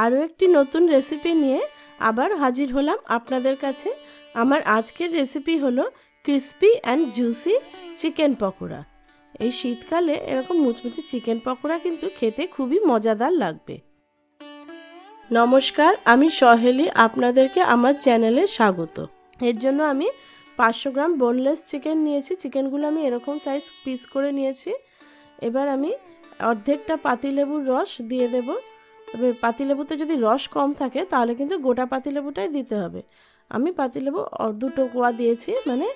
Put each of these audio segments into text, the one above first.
আরও একটি নতুন রেসিপি নিয়ে আবার হাজির হলাম আপনাদের কাছে। আমার আজকের রেসিপি হলো crispy and juicy chicken pakora. এই শীতকালে এরকম মুচমুচে চিকেন পকোড়া কিন্তু খেতে খুবই মজাদার লাগবে। নমস্কার, আমি সহেলি, আপনাদেরকে আমার চ্যানেলে স্বাগত। এর জন্য আমি 500 গ্রাম বোনলেস চিকেন নিয়েছি। চিকেনগুলো আমি এরকম সাইজ পিস করে নিয়েছি। এবার আমি অর্ধেকটা পাতিলেবুর রস দিয়ে দেব। তবে পাতিলেবুতে যদি রস কম থাকে তাহলে কিন্তু গোটা পাতিলেবুটাই দিতে হবে। আমি পাতিলেবু 2 কোয়া দিয়েছি, মানে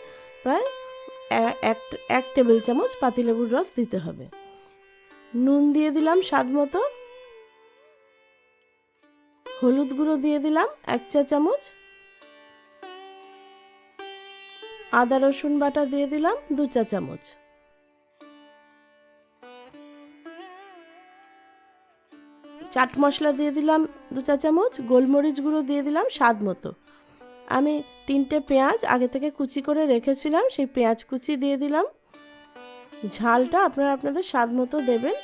প্রায় এক টেবিল চামচ পাতিলেবুর রস দিতে হবে। নুন দিয়ে দিলাম স্বাদ মতো। হলুদ গুঁড়ো দিয়ে দিলাম 1 চা চামচ। আদা রসুন বাটা দিয়ে দিলাম 2 চা চামচ। চাট মশলা দিয়ে দিলাম 2 চা চামচ। গোলমরিচ গুঁড়ো দিয়ে দিলাম স্বাদ মতো। আমি 3টে পেঁয়াজ আগে থেকে কুচি করে রেখেছিলাম, সেই পেঁয়াজ কুচি দিয়ে দিলাম। ঝালটা আপনারা আপনাদের স্বাদ মতো দেবেন।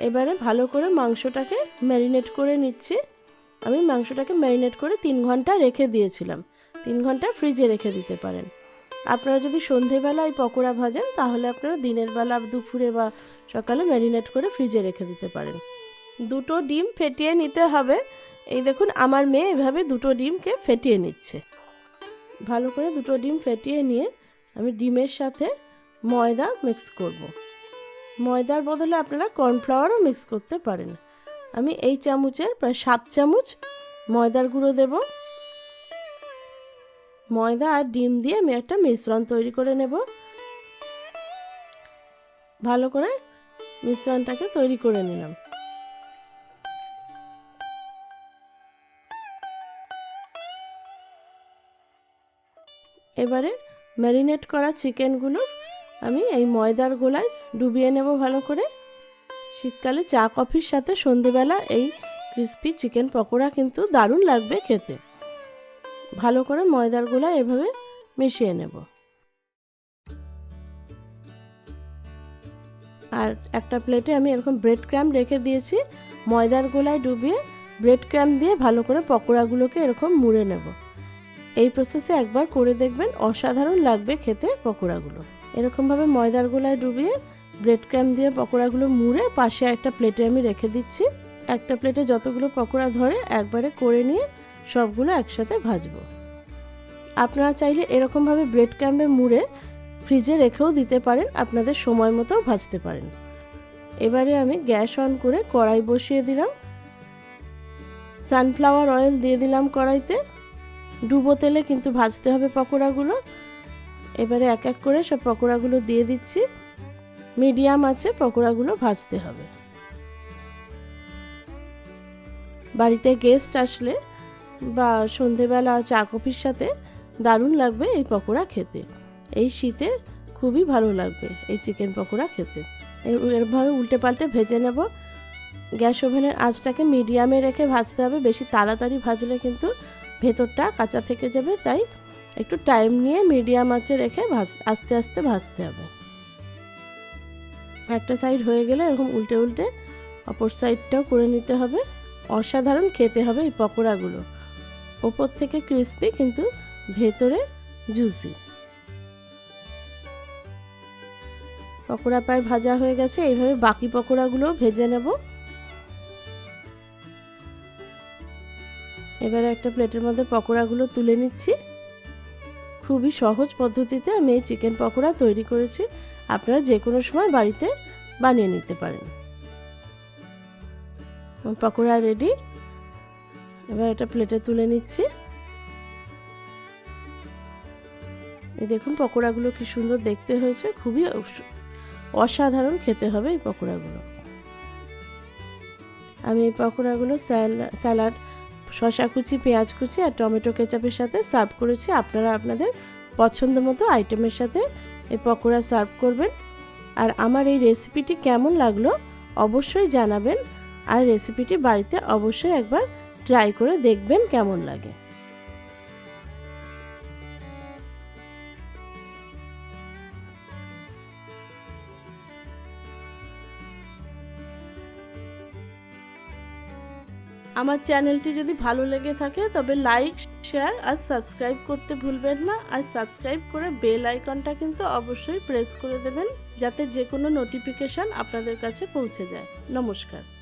এবারে ভালো করে মাংসটাকে ম্যারিনেট করে নিচ্ছি। আমি মাংসটাকে ম্যারিনেট করে 3 ঘন্টা রেখে দিয়েছিলাম। 3 ঘন্টা ফ্রিজে রেখে দিতে পারেন। আপনারা যদি সন্ধেবেলা এই পকোড়া ভাজেন তাহলে আপনারা দিনের বেলা, দুপুরে বা সকালে ম্যারিনেট করে ফ্রিজে রেখে দিতে পারেন। 2টো ডিম ফেটিয়ে নিতে হবে। এই দেখুন, আমার মেয়ে এভাবে 2টো ডিমকে ফেটিয়ে নিচ্ছে। ভালো করে 2টো ডিম ফেটিয়ে নিয়ে আমি ডিমের সাথে ময়দা মিক্স করব। ময়দার বদলে আপনারা কর্নফ্লাওয়ারও মিক্স করতে পারেন। আমি এই চামচের প্রায় 7 চামচ ময়দার গুঁড়ো দেব। ময়দা আর ডিম দিয়ে আমি একটা মিশ্রণ তৈরি করে নেব। ভালো করে মিশ্রণটাকে তৈরি করে নিলাম। এবারে ম্যারিনেট করা চিকেনগুলো আমি এই ময়দার গোলায় ডুবিয়ে নেব ভালো করে। শীতকালে চা কফির সাথে সন্ধেবেলা এই ক্রিস্পি চিকেন পকোড়া কিন্তু দারুণ লাগবে খেতে। ভালো করে ময়দার গোলায় এভাবে মিশিয়ে নেব। আর একটা প্লেটে আমি এরকম ব্রেড ক্রাম্ব রেখে দিয়েছি। ময়দার গোলায় ডুবিয়ে ব্রেড ক্রাম্ব দিয়ে ভালো করে পকোড়াগুলোকে এরকম মুড়ে নেব। এই প্রসেসে একবার করে দেখবেন, অসাধারণ লাগবে খেতে পকোড়াগুলো। এরকমভাবে ময়দার গোলায় ডুবিয়ে ব্রেড ক্রাম্ব দিয়ে পকোড়াগুলো মুড়ে পাশে একটা প্লেটে আমি রেখে দিচ্ছি। একটা প্লেটে যতগুলো পকোড়া ধরে একবারে করে নিয়ে সবগুলো একসাথে ভাজবো। আপনারা চাইলে এরকমভাবে ব্রেড ক্রাম্বে মুড়ে ফ্রিজে রেখেও দিতে পারেন, আপনাদের সময় মতো ভাজতে পারেন। এবারে আমি গ্যাস অন করে কড়াই বসিয়ে দিলাম। সানফ্লাওয়ার অয়েল দিয়ে দিলাম কড়াইতে। ডুবো তেলে কিন্তু ভাজতে হবে পকোড়াগুলো। এবারে এক এক করে সব পকোড়াগুলো দিয়ে দিচ্ছি। মিডিয়াম আঁচে পকোড়াগুলো ভাজতে হবে। বাড়িতে গেস্ট আসলে বা সন্ধেবেলা চা কফির সাথে দারুণ লাগবে এই পকোড়া খেতে। এই শীতে খুবই ভালো লাগবে এই চিকেন পকোড়া খেতে। এরভাবে উল্টে পাল্টে ভেজে নেব। গ্যাস ওভেনের আঁচটাকে মিডিয়ামে রেখে ভাজতে হবে। বেশি তাড়াতাড়ি ভাজলে কিন্তু ভেতরটা কাঁচা থেকে যাবে, তাই একটু টাইম নিয়ে মিডিয়াম আঁচে রেখে আস্তে আস্তে ভাজতে হবে। একটা সাইড হয়ে গেলে এরকম উল্টে উল্টে অপর সাইডটাও করে নিতে হবে। অসাধারণ খেতে হবে এই পকোড়াগুলো। ওপর থেকে ক্রিস্পি কিন্তু ভেতরে জুসি। পকোড়া প্রায় ভাজা হয়ে গেছে। এইভাবে বাকি পকোড়াগুলো ভেজে নেব। এবারে একটা প্লেটের মধ্যে পকোড়াগুলো তুলে নিচ্ছি। খুবই সহজ পদ্ধতিতে আমি এই চিকেন পকোড়া তৈরি করেছি। আপনারা যে কোনো সময় বাড়িতে বানিয়ে নিতে পারেন। পকোড়া রেডি। এবার এটা প্লেটে তুলে নিচ্ছি। এই দেখুন পকোড়াগুলো কি সুন্দর দেখতে হয়েছে। খুবই অসাধারণ খেতে হবে এই পকোড়াগুলো। আমি এই পকোড়াগুলো স্যালাড, শসা কুচি, পেঁয়াজ কুচি আর টমেটো কেচাপের সাথে সার্ভ করেছি। আপনারা আপনাদের পছন্দ মতো আইটেমের সাথে এই পকোড়া সার্ভ করবেন। আর আমার এই রেসিপিটি কেমন লাগলো অবশ্যই জানাবেন। আর রেসিপিটি বাড়িতে অবশ্যই একবার ট্রাই করে দেখবেন কেমন লাগে। আমার চ্যানেলটি যদি ভালো লেগে থাকে তবে লাইক, শেয়ার আর সাবস্ক্রাইব করতে ভুলবেন না। আর সাবস্ক্রাইব করে বেল আইকনটা কিন্তু অবশ্যই প্রেস করে দেবেন, যাতে যে কোনো নোটিফিকেশান আপনাদের কাছে পৌঁছে যায়। নমস্কার।